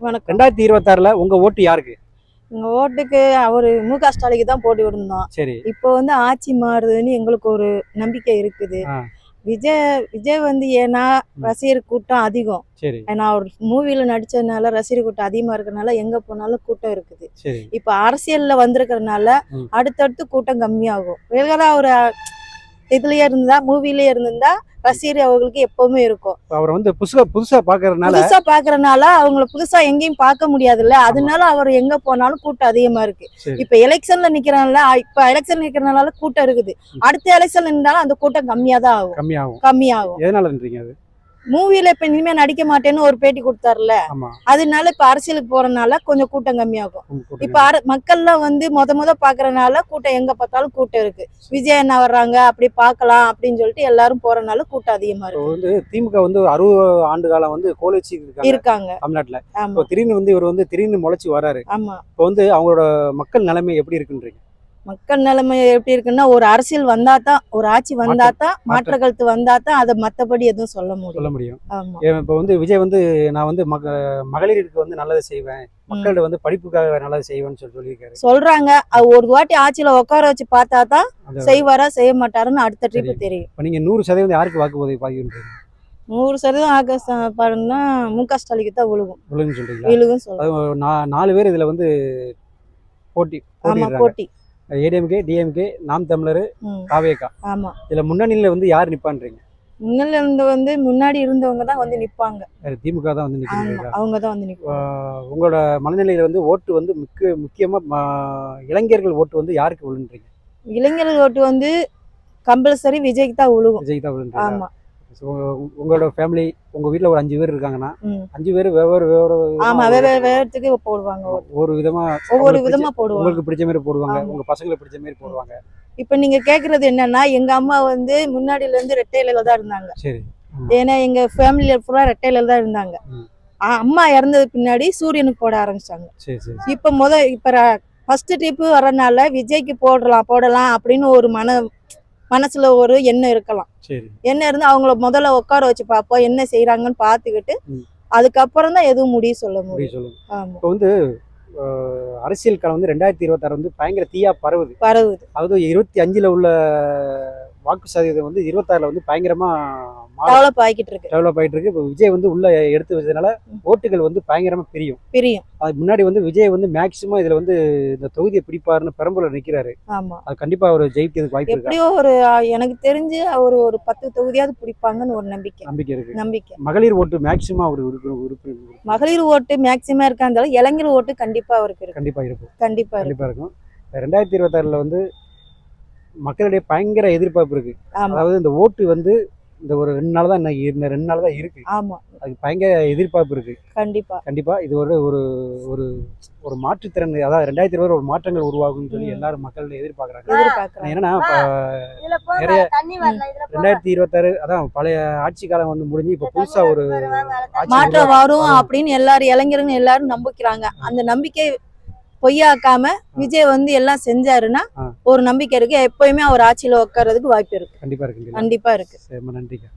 வணக்கம். 2026ல உங்க ஓட்டு யாருக்கு? எங்க ஓட்டுக்கு அவரு மு.க. ஸ்டாலினுக்கு தான் போட்டு விருந்தோம். சரி. இப்போ வந்து ஆட்சி மாறுதுன்னு எங்களுக்கு ஒரு நம்பிக்கை இருக்குது. விஜய் வந்து ஏன்னா ரசிகர் கூட்டம் அதிகம். சரி. ஏன்னா அவர் மூவில நடிச்சதுனால ரசிகர் கூட்டம் அதிகமா இருக்கறனால எங்க போனாலும் கூட்டம் இருக்குது. சரி. இப்ப அரசியல்ல வந்திருக்கிறதுனால அடுத்தடுத்து கூட்டம் கம்மியாகும். ரெகுலரா ஒரு இதுலயே இருந்தா மூவிலயே இருந்தா ரசிகர் அவங்களுக்கு எப்பவுமே இருக்கும். அவர் வந்து புதுசா பாக்குறதுனால அவங்கள புதுசா எங்கேயும் பார்க்க முடியாதுல்ல. அதனால அவர் எங்க போனாலும் கூட்டம் அதிகமா இருக்கு. இப்ப எலெக்ஷன்ல நிக்கிறனால கூட்டம் இருக்குது. அடுத்த எலெக்ஷன் நின்றாலும் அந்த கூட்டம் கம்மியாதான் ஆகும். கம்மியாகும். எதனாலன்றீங்க அது? மூவில இப்ப இனிமே நடிக்க மாட்டேன்னு ஒரு பேட்டி கொடுத்தாருல, அதனால இப்ப அரசியலுக்கு போறதுனால கொஞ்சம் கூட்டம் கம்மியாகும். இப்ப மக்கள்லாம் வந்து முத பாக்குறதுனால கூட்டம் எங்க பார்த்தாலும் கூட்டம் இருக்கு. விஜய் என்ன வர்றாங்க அப்படி பாக்கலாம் அப்படின்னு சொல்லிட்டு எல்லாரும் போறதுனால கூட்டம் அதிகமா இருக்கு. வந்து திமுக வந்து 60 ஆண்டு காலம் வந்து கோலச்சி இருக்காங்க தமிழ்நாட்டுல. திடீர்னு வந்து இவர் வந்து திடீர்னு முளைச்சு வராரு. இப்ப வந்து அவங்களோட மக்கள் நிலைமை எப்படி இருக்குன்றீங்க? மக்கள் நிலைமை எப்படி இருக்குன்னா, ஒரு அரசியல் வந்தாதான், ஒரு ஆட்சி வந்தாதான், மாற்ற கருத்து வந்தாதான் அதை மத்தபடி எதுவும் சொல்ல முடியும். இப்ப வந்து விஜய் வந்து நான் வந்து மகளிருக்கு வந்து நல்லது செய்வேன், மக்கள்கிட்ட வந்து படிப்புக்காக நல்லது செய்வேன்னு சொல்லியிருக்காரு. சொல்றாங்க. ஒரு வாட்டி ஆட்சியில உட்கார வச்சு பார்த்தாதான் செய்வாரா செய்ய மாட்டாருன்னு அடுத்த ட்ரிப் தெரியும். இப்ப நீங்க 100% யாருக்கு வாக்குப்பதிவு பாக்குறீங்க? 100% பாருங்கன்னா மு.க. ஸ்டாலினுக்கு தான் விழுகும் சொல்றீங்களா? 4 பேர் இதுல வந்து போட்டி ஏடிஎம்கே, டிஎம்கே, நாம் தமிழர், தாவேகா. ஆமா. இதுல முன்னணியில வந்து யார் நிப்பான்றீங்க? முன்னணியில வந்து முன்னாடி இருந்தவங்க தான் வந்து நிப்பாங்க. திமுக தான் வந்து நிற்கிறாங்க. அவங்க தான் வந்து நிற்பாங்க. உங்களோட மனநிலையில வந்து ஓட்டு வந்து முக்கியமா இளைஞர்கள் ஓட்டு வந்து யாருக்கு விழுன்றீங்க? இளைஞர்கள் ஓட்டு வந்து கம்பல்சரி விஜய்க்கு தான் விழுகும். விழுன்றீங்க. ஆமா. உங்களோட ஃபேமிலி, உங்க வீட்டுல ஒரு 5 பேர் இருக்காங்கன்னா 5 பேர் வெவ்வேறு போடுவாங்க. ஒவ்வொரு விதமா போடுவாங்க. உங்களுக்கு பிடிச்ச மாதிரி போடுவாங்க, உங்க பசங்களுக்கு பிடிச்ச மாதிரி போடுவாங்க. இப்ப நீங்க கேக்குறது என்னன்னா, எங்க அம்மா வந்து முன்னாடில இருந்து ரெட்டையில தான் இருந்தாங்க. சரி. ஏன்னா எங்க ஃபேமிலியில ஃபுல்லா ரெட்டையில தான் இருந்தாங்க. அம்மா இறந்தது பின்னாடி சூரியனுக்கு போட ஆரம்பிச்சாங்க. இப்ப ஃபர்ஸ்ட் ட்ரிப் வரனால விஜய்க்கு போடலாம் அப்படின்னு ஒரு மனசுல ஒரு எண்ணம் இருக்கலாம். என்ன இருந்து அவங்கள முதல்ல உட்கார வச்சு பார்ப்போம், என்ன செய்யறாங்கன்னு பார்த்துக்கிட்டு அதுக்கப்புறம் தான் எதுவும் சொல்ல முடியும். இப்போ வந்து அரசியல் காலம் வந்து 2026 வந்து பயங்கர தீயா பரவுது. அதாவது 25ல உள்ள வாக்கு சதவீதம் வந்து 26ல வந்து பயங்கரமா டெவலப் ஆகிட்டு இருக்கு. இப்போ விஜய் வந்து உள்ள எடுத்து வச்சதுனால ஓட்டுகள் வந்து பயங்கரமா பிரியும். அதுக்கு முன்னாடி வந்து விஜய் வந்து மேக்சிமம் இதுல வந்து இந்த தொகுதியை பிடிப்பாருன்னு பெரம்பூர்ல நிக்கிறாரு. அது கண்டிப்பா அவர் ஜெயிக்கிறதுக்கு வாய்ப்பு இருக்கு. எப்படியோ ஒரு எனக்கு தெரிஞ்சு அவர் ஒரு 10 தொகுதியாவது பிடிப்பாங்கன்னு ஒரு நம்பிக்கை இருக்கு. மகளிர் ஓட்டு மேக்சிமம் அவர் உறுப்பினர். மகளிர் ஓட்டு மேக்சிமம் இருக்காந்தாலும் இளைஞர் ஓட்டு கண்டிப்பா அவருக்கு கண்டிப்பா இருக்கும். 2026ல வந்து மக்களுடைய பயங்கர எதிர்பார்ப்பு இருக்கு. அதாவது இந்த ஓட்டு வந்து இந்த ஒரு 2 நாள் தான் இருக்கு. அதுக்கு பயங்கர எதிர்பார்ப்பு இருக்கு. கண்டிப்பா இது ஒரு ஒரு ஒரு மாற்றுத்திறன், அதாவது 2020 ஒரு மாற்றங்கள் உருவாகும்னு சொல்லி எல்லாரும் மக்கள் எதிர்பார்க்கறாங்க. ஏன்னா நிறைய 2026 அதான் பழைய ஆட்சி காலம் வந்து முடிஞ்சு இப்ப புதுசா ஒரு மாற்றம் வரும் அப்படின்னு எல்லாரும் இளைஞர்கள் எல்லாரும் நம்பிக்கிறாங்க. அந்த நம்பிக்கை பொய்யாக்காம விஜய் வந்து எல்லாம் செஞ்சாருன்னா ஒரு நம்பிக்கை இருக்கு. எப்பயுமே அவர் ஆட்சியில உட்கார்றதுக்கு வாய்ப்பு இருக்கு. கண்டிப்பா இருக்கு. நன்றிக்கா.